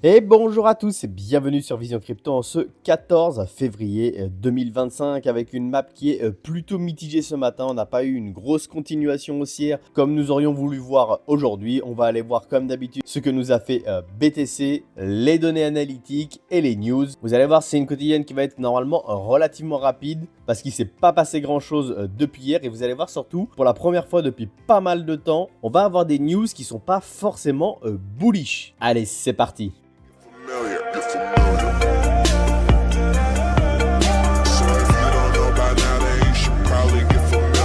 Et bonjour à tous et bienvenue sur Vision Crypto en ce 14 février 2025 avec une map qui est plutôt mitigée ce matin. On n'a pas eu une grosse continuation haussière comme nous aurions voulu voir aujourd'hui. On va aller voir comme d'habitude ce que nous a fait BTC, les données analytiques et les news. Vous allez voir, c'est une quotidienne qui va être normalement relativement rapide parce qu'il ne s'est pas passé grand chose depuis hier. Et vous allez voir surtout, pour la première fois depuis pas mal de temps, on va avoir des news qui ne sont pas forcément bullish. Allez, c'est parti. Familiar, you're familiar. So if you don't know by now, then you should probably get familiar.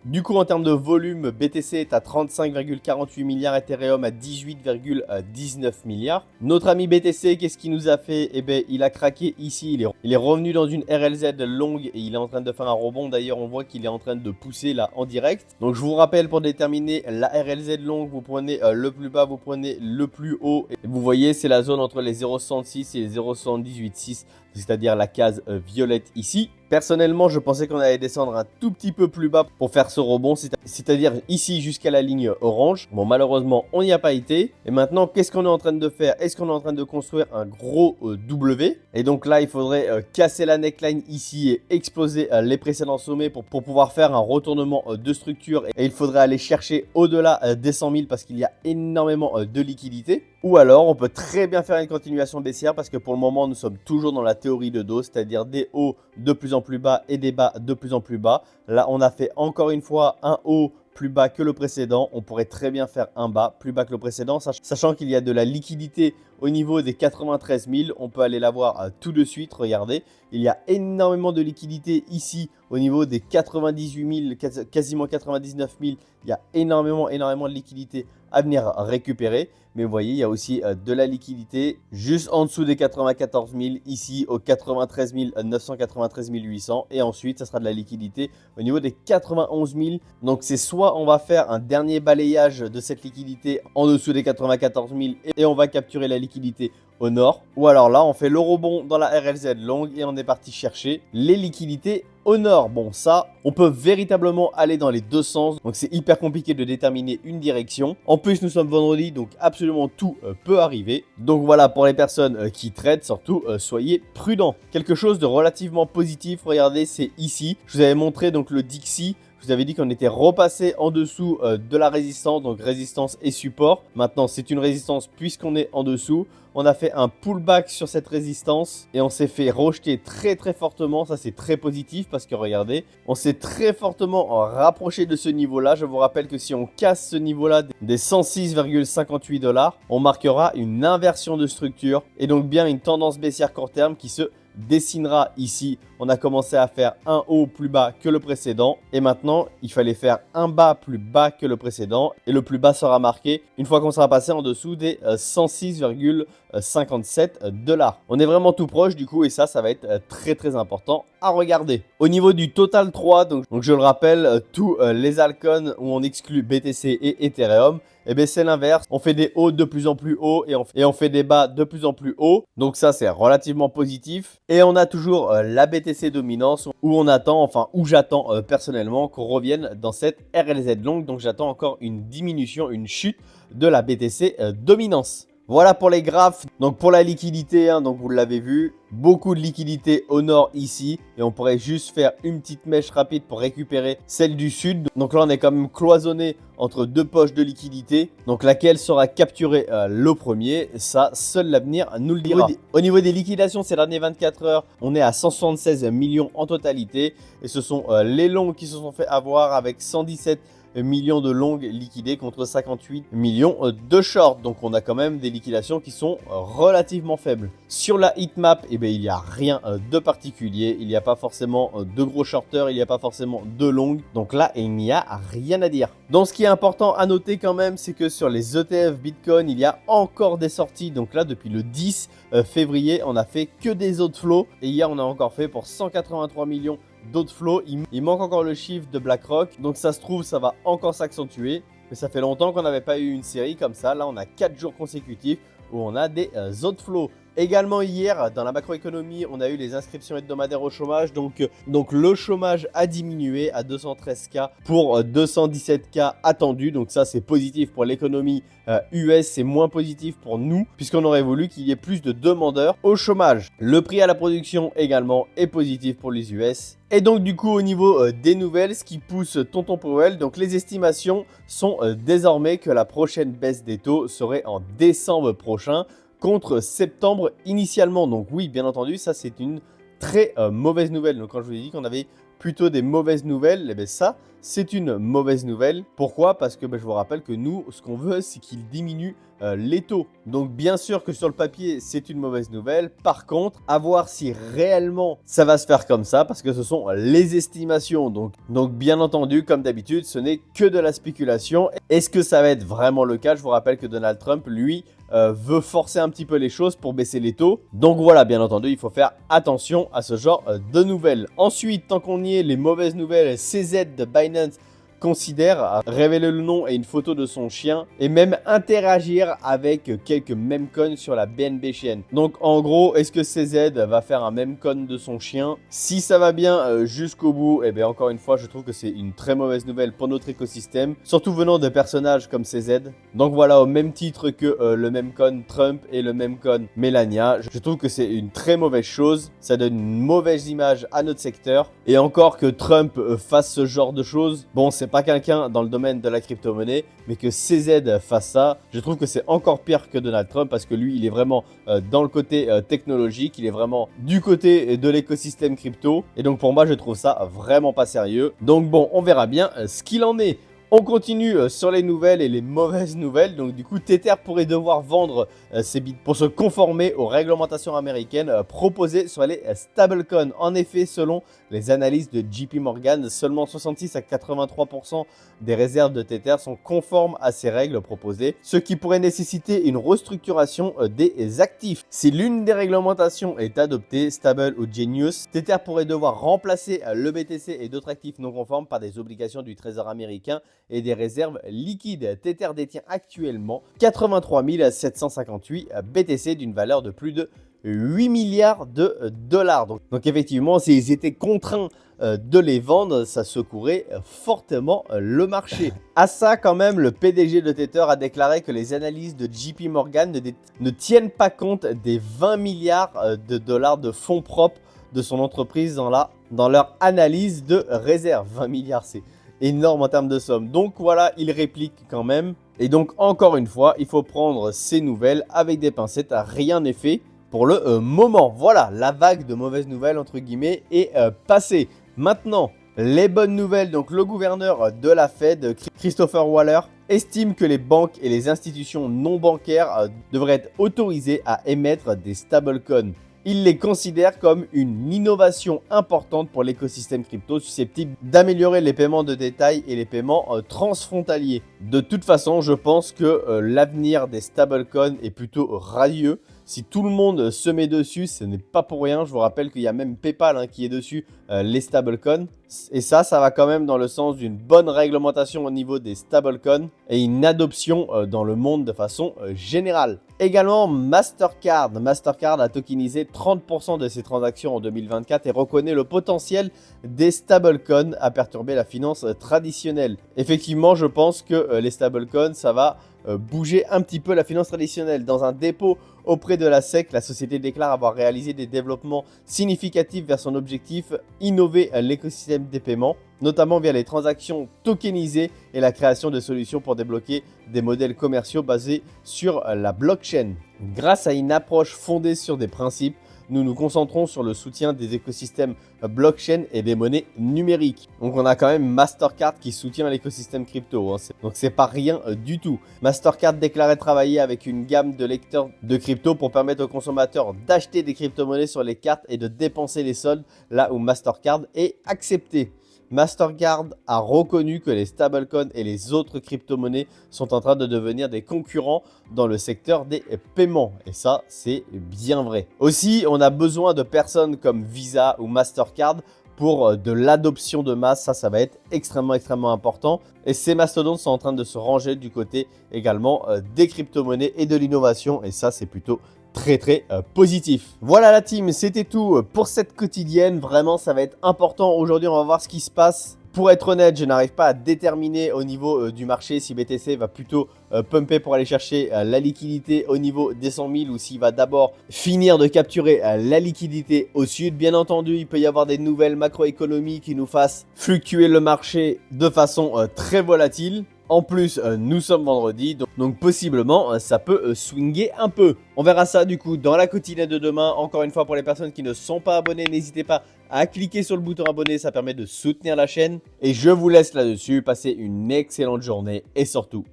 Du coup, en termes de volume, BTC est à 35,48 milliards, Ethereum à 18,19 milliards. Notre ami BTC, qu'est-ce qu'il nous a fait? Eh bien, il a craqué ici. Il est revenu dans une RLZ longue et il est en train de faire un rebond. D'ailleurs, on voit qu'il est en train de pousser là en direct. Donc, je vous rappelle, pour déterminer la RLZ longue, vous prenez le plus bas, vous prenez le plus haut. Et vous voyez, c'est la zone entre les 0,66 et les 0,786, c'est-à-dire la case violette ici. Personnellement, je pensais qu'on allait descendre un tout petit peu plus bas pour faire ce rebond, c'est-à-dire ici jusqu'à la ligne orange. Bon, malheureusement, on n'y a pas été. Et maintenant, qu'est-ce qu'on est en train de faire? Est-ce qu'on est en train de construire un gros W? Et donc là, il faudrait casser la neckline ici et exploser les précédents sommets pour pouvoir faire un retournement de structure. Et il faudrait aller chercher au-delà des 100 000 parce qu'il y a énormément de liquidités. Ou alors, on peut très bien faire une continuation baissière parce que pour le moment, nous sommes toujours dans la théorie de dos, c'est-à-dire des hauts de plus en plus bas et des bas de plus en plus bas. Là, on a fait encore une fois un haut plus bas que le précédent. On pourrait très bien faire un bas plus bas que le précédent, sachant qu'il y a de la liquidité au niveau des 93 000. On peut aller la voir tout de suite, regardez. Il y a énormément de liquidité ici au niveau des 98 000, quasiment 99 000. Il y a énormément de liquidité à venir récupérer. Mais vous voyez, il y a aussi de la liquidité juste en dessous des 94 000, ici aux 93 993 800. Et ensuite, ça sera de la liquidité au niveau des 91 000. Donc, c'est soit on va faire un dernier balayage de cette liquidité en dessous des 94 000 et on va capturer la liquidité au nord. Ou alors là, on fait le rebond dans la RLZ longue et on est parti chercher les liquidités au nord. Bon, ça, on peut véritablement aller dans les deux sens. Donc, c'est hyper compliqué de déterminer une direction. En plus, nous sommes vendredi, donc absolument tout peut arriver. Donc, voilà, pour les personnes qui traitent, surtout, soyez prudents. Quelque chose de relativement positif, regardez, c'est ici. Je vous avais montré donc le Dixie. Je vous avais dit qu'on était repassé en dessous de la résistance, donc résistance et support. Maintenant, c'est une résistance puisqu'on est en dessous. On a fait un pullback sur cette résistance et on s'est fait rejeter très fortement. Ça, c'est très positif parce que regardez, on s'est très fortement rapproché de ce niveau-là. Je vous rappelle que si on casse ce niveau-là des 106,58 $, on marquera une inversion de structure et donc bien une tendance baissière court terme qui se dessinera ici. On a commencé à faire un haut plus bas que le précédent et maintenant il fallait faire un bas plus bas que le précédent et le plus bas sera marqué une fois qu'on sera passé en dessous des 106,57 $. On est vraiment tout proche du coup et ça va être très important à regarder. Au niveau du total 3, donc je le rappelle, tous les altcoins où on exclut BTC et Ethereum, et bien c'est l'inverse, on fait des hauts de plus en plus hauts et on fait des bas de plus en plus hauts. Donc ça c'est relativement positif. Et on a toujours la BTC dominance où on attend, enfin où j'attends personnellement qu'on revienne dans cette RLZ longue. Donc j'attends encore une diminution, une chute de la BTC dominance. Voilà pour les graphes. Donc pour la liquidité, donc vous l'avez vu, beaucoup de liquidité au nord ici. Et on pourrait juste faire une petite mèche rapide pour récupérer celle du sud. Donc là, on est quand même cloisonné entre deux poches de liquidité. Donc laquelle sera capturée le premier, ça, seul l'avenir nous le dira. Au niveau des liquidations ces dernières 24 heures, on est à 176 millions en totalité. Et ce sont les longs qui se sont fait avoir avec 117 millions de longues liquidées contre 58 millions de shorts. Donc on a quand même des liquidations qui sont relativement faibles. Sur la heatmap, il n'y a rien de particulier. Il n'y a pas forcément de gros shorters, il n'y a pas forcément de longues. Donc là, il n'y a rien à dire. Donc ce qui est important à noter quand même, c'est que sur les ETF Bitcoin, il y a encore des sorties. Donc là, depuis le 10 février, on a fait que des outflows. Et hier, on a encore fait pour 183 millions d'autres flows. Il manque encore le chiffre de BlackRock. Donc ça se trouve, ça va encore s'accentuer. Mais ça fait longtemps qu'on n'avait pas eu une série comme ça. Là, on a 4 jours consécutifs où on a des outflows. Également hier, dans la macroéconomie, on a eu les inscriptions hebdomadaires au chômage. Donc le chômage a diminué à 213K pour 217K attendus. Donc ça, c'est positif pour l'économie US, c'est moins positif pour nous, puisqu'on aurait voulu qu'il y ait plus de demandeurs au chômage. Le prix à la production également est positif pour les US. Et donc du coup au niveau des nouvelles, ce qui pousse Tonton Powell, donc les estimations sont désormais que la prochaine baisse des taux serait en décembre prochain contre septembre initialement. Donc oui, bien entendu, ça c'est une très mauvaise nouvelle. Donc quand je vous ai dit qu'on avait plutôt des mauvaises nouvelles, eh bien ça c'est une mauvaise nouvelle. Pourquoi? Parce que je vous rappelle que nous, ce qu'on veut, c'est qu'il diminue les taux. Donc bien sûr que sur le papier, c'est une mauvaise nouvelle. Par contre, à voir si réellement ça va se faire comme ça, parce que ce sont les estimations. Donc bien entendu, comme d'habitude, ce n'est que de la spéculation. Est-ce que ça va être vraiment le cas? Je vous rappelle que Donald Trump, lui, veut forcer un petit peu les choses pour baisser les taux. Donc voilà, bien entendu, il faut faire attention à ce genre de nouvelles. Ensuite, tant qu'on y est, les mauvaises nouvelles, CZ de Binance considère à révéler le nom et une photo de son chien et même interagir avec quelques memcoins sur la BNB Chain. Donc en gros, est-ce que CZ va faire un memcoin de son chien? Si ça va bien jusqu'au bout, et bien encore une fois, je trouve que c'est une très mauvaise nouvelle pour notre écosystème, surtout venant de personnages comme CZ. Donc voilà, au même titre que le memcoin Trump et le memcoin Melania, je trouve que c'est une très mauvaise chose. Ça donne une mauvaise image à notre secteur. Et encore que Trump fasse ce genre de choses, bon, c'est pas quelqu'un dans le domaine de la crypto-monnaie, mais que CZ fasse ça, je trouve que c'est encore pire que Donald Trump parce que lui, il est vraiment dans le côté technologique, il est vraiment du côté de l'écosystème crypto. Et donc pour moi, je trouve ça vraiment pas sérieux. Donc bon, on verra bien ce qu'il en est. On continue sur les nouvelles et les mauvaises nouvelles. Donc du coup, Tether pourrait devoir vendre ses bits pour se conformer aux réglementations américaines proposées sur les stablecoins. En effet, selon les analyses de JP Morgan, seulement 66 à 83% des réserves de Tether sont conformes à ces règles proposées, ce qui pourrait nécessiter une restructuration des actifs. Si l'une des réglementations est adoptée, Stable ou Genius, Tether pourrait devoir remplacer le BTC et d'autres actifs non conformes par des obligations du Trésor américain et des réserves liquides. Tether détient actuellement 83 758 BTC d'une valeur de plus de 8 milliards de dollars. Donc effectivement, s'ils étaient contraints de les vendre, ça secouerait fortement le marché. À ça, quand même, le PDG de Tether a déclaré que les analyses de JP Morgan ne tiennent pas compte des 20 milliards de dollars de fonds propres de son entreprise dans leur analyse de réserve. 20 milliards, c'est énorme en termes de somme. Donc voilà, il réplique quand même. Et donc encore une fois, il faut prendre ces nouvelles avec des pincettes. Rien n'est fait pour le moment. Voilà, la vague de mauvaises nouvelles entre guillemets est passée. Maintenant, les bonnes nouvelles. Donc le gouverneur de la Fed, Christopher Waller, estime que les banques et les institutions non bancaires devraient être autorisées à émettre des stablecoins. Il les considère comme une innovation importante pour l'écosystème crypto, susceptible d'améliorer les paiements de détail et les paiements transfrontaliers. De toute façon, je pense que l'avenir des stablecoins est plutôt radieux. Si tout le monde se met dessus, ce n'est pas pour rien. Je vous rappelle qu'il y a même PayPal qui est dessus, les stablecoins. Et ça va quand même dans le sens d'une bonne réglementation au niveau des stablecoins et une adoption dans le monde de façon générale. Également, Mastercard. Mastercard a tokenisé 30% de ses transactions en 2024 et reconnaît le potentiel des stablecoins à perturber la finance traditionnelle. Effectivement, je pense que les stablecoins, ça va bouger un petit peu la finance traditionnelle. Dans un dépôt auprès de la SEC, la société déclare avoir réalisé des développements significatifs vers son objectif, innover l'écosystème des paiements, notamment via les transactions tokenisées et la création de solutions pour débloquer des modèles commerciaux basés sur la blockchain. Grâce à une approche fondée sur des principes, nous nous concentrons sur le soutien des écosystèmes blockchain et des monnaies numériques. Donc on a quand même Mastercard qui soutient l'écosystème crypto. Donc c'est pas rien du tout. Mastercard déclarait travailler avec une gamme de lecteurs de crypto pour permettre aux consommateurs d'acheter des crypto-monnaies sur les cartes et de dépenser les soldes là où Mastercard est accepté. Mastercard a reconnu que les stablecoins et les autres crypto-monnaies sont en train de devenir des concurrents dans le secteur des paiements. Et ça, c'est bien vrai. Aussi, on a besoin de personnes comme Visa ou Mastercard pour de l'adoption de masse. Ça va être extrêmement important. Et ces mastodontes sont en train de se ranger du côté également des crypto-monnaies et de l'innovation. Et ça, c'est plutôt très positif. Voilà la team, c'était tout pour cette quotidienne. Vraiment, ça va être important aujourd'hui. On va voir ce qui se passe. Pour être honnête, je n'arrive pas à déterminer au niveau du marché si BTC va plutôt pumper pour aller chercher la liquidité au niveau des 100 000 ou s'il va d'abord finir de capturer la liquidité au sud. Bien entendu, il peut y avoir des nouvelles macroéconomies qui nous fassent fluctuer le marché de façon très volatile. En plus, nous sommes vendredi, donc possiblement, ça peut swinger un peu. On verra ça du coup dans la quotidienne de demain. Encore une fois, pour les personnes qui ne sont pas abonnées, n'hésitez pas à cliquer sur le bouton abonné, ça permet de soutenir la chaîne. Et je vous laisse là-dessus, passez une excellente journée et surtout,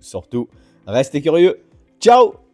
restez curieux. Ciao!